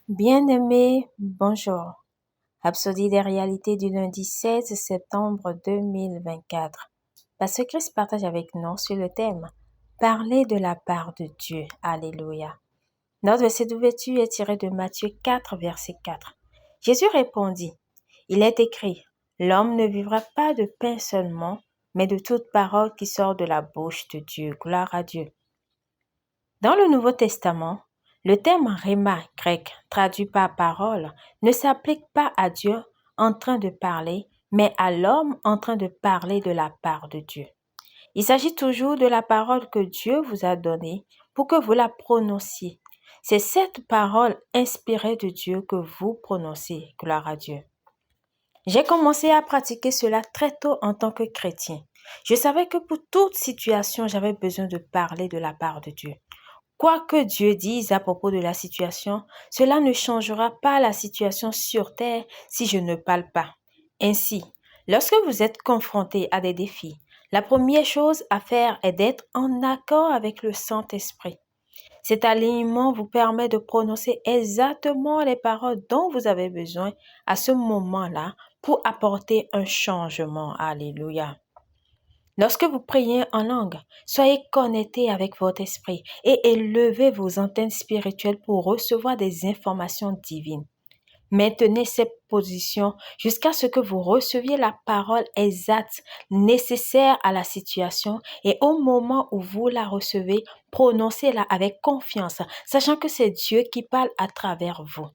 Bien-aimé, bonjour. Rhapsodie des réalités du lundi 16 septembre 2024. Pasteur Christ partage avec nous sur le thème Parler de la part de Dieu. Alléluia. Notre verset d'ouverture est tiré de Matthieu 4, verset 4. Jésus répondit, il est écrit, l'homme ne vivra pas de pain seulement, mais de toute parole qui sort de la bouche de Dieu. Gloire à Dieu. Dans le Nouveau Testament, le terme rhéma grec, traduit par parole, ne s'applique pas à Dieu en train de parler, mais à l'homme en train de parler de la part de Dieu. Il s'agit toujours de la parole que Dieu vous a donnée pour que vous la prononciez. C'est cette parole inspirée de Dieu que vous prononcez. Gloire à Dieu. J'ai commencé à pratiquer cela très tôt en tant que chrétien. Je savais que pour toute situation, j'avais besoin de parler de la part de Dieu. Quoi que Dieu dise à propos de la situation, cela ne changera pas la situation sur terre si je ne parle pas. Ainsi, lorsque vous êtes confronté à des défis, la première chose à faire est d'être en accord avec le Saint-Esprit. Cet alignement vous permet de prononcer exactement les paroles dont vous avez besoin à ce moment-là pour apporter un changement. Alléluia. Lorsque vous priez en langue, soyez connecté avec votre esprit et élevez vos antennes spirituelles pour recevoir des informations divines. Maintenez cette position jusqu'à ce que vous receviez la parole exacte nécessaire à la situation et au moment où vous la recevez, prononcez-la avec confiance, sachant que c'est Dieu qui parle à travers vous.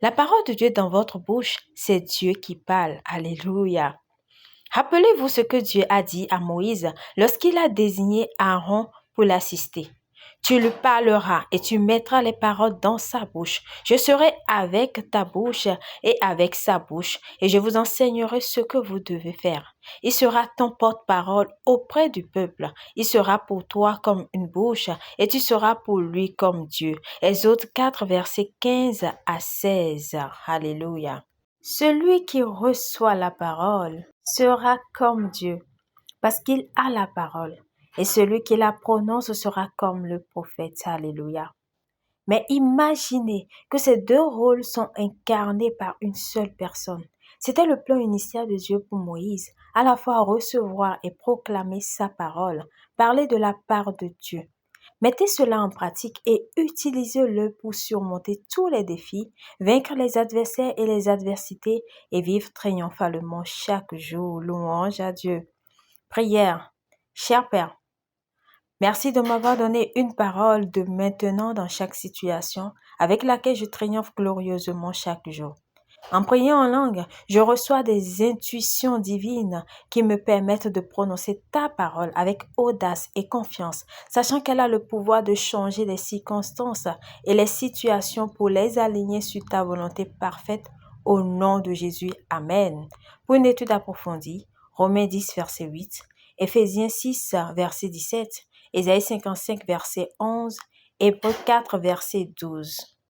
La parole de Dieu dans votre bouche, c'est Dieu qui parle. Alléluia. Rappelez-vous ce que Dieu a dit à Moïse lorsqu'il a désigné Aaron pour l'assister. Tu lui parleras et tu mettras les paroles dans sa bouche. Je serai avec ta bouche et avec sa bouche et je vous enseignerai ce que vous devez faire. Il sera ton porte-parole auprès du peuple. Il sera pour toi comme une bouche et tu seras pour lui comme Dieu. Exode 4, versets 15 à 16. Alléluia. Celui qui reçoit la parole sera comme Dieu, parce qu'il a la parole. Et celui qui la prononce sera comme le prophète. Alléluia. Mais imaginez que ces deux rôles sont incarnés par une seule personne. C'était le plan initial de Dieu pour Moïse, à la fois recevoir et proclamer sa parole, parler de la part de Dieu. Mettez cela en pratique et utilisez-le pour surmonter tous les défis, vaincre les adversaires et les adversités et vivre triomphalement chaque jour. Louange à Dieu. Prière. Cher Père, merci de m'avoir donné une parole de maintenant dans chaque situation avec laquelle je triomphe glorieusement chaque jour. En priant en langue, je reçois des intuitions divines qui me permettent de prononcer ta parole avec audace et confiance, sachant qu'elle a le pouvoir de changer les circonstances et les situations pour les aligner sur ta volonté parfaite au nom de Jésus. Amen. Pour une étude approfondie, Romains 10, verset 8, Éphésiens 6, verset 17, Ésaïe 55, verset 11, Hébreux 4, verset 12.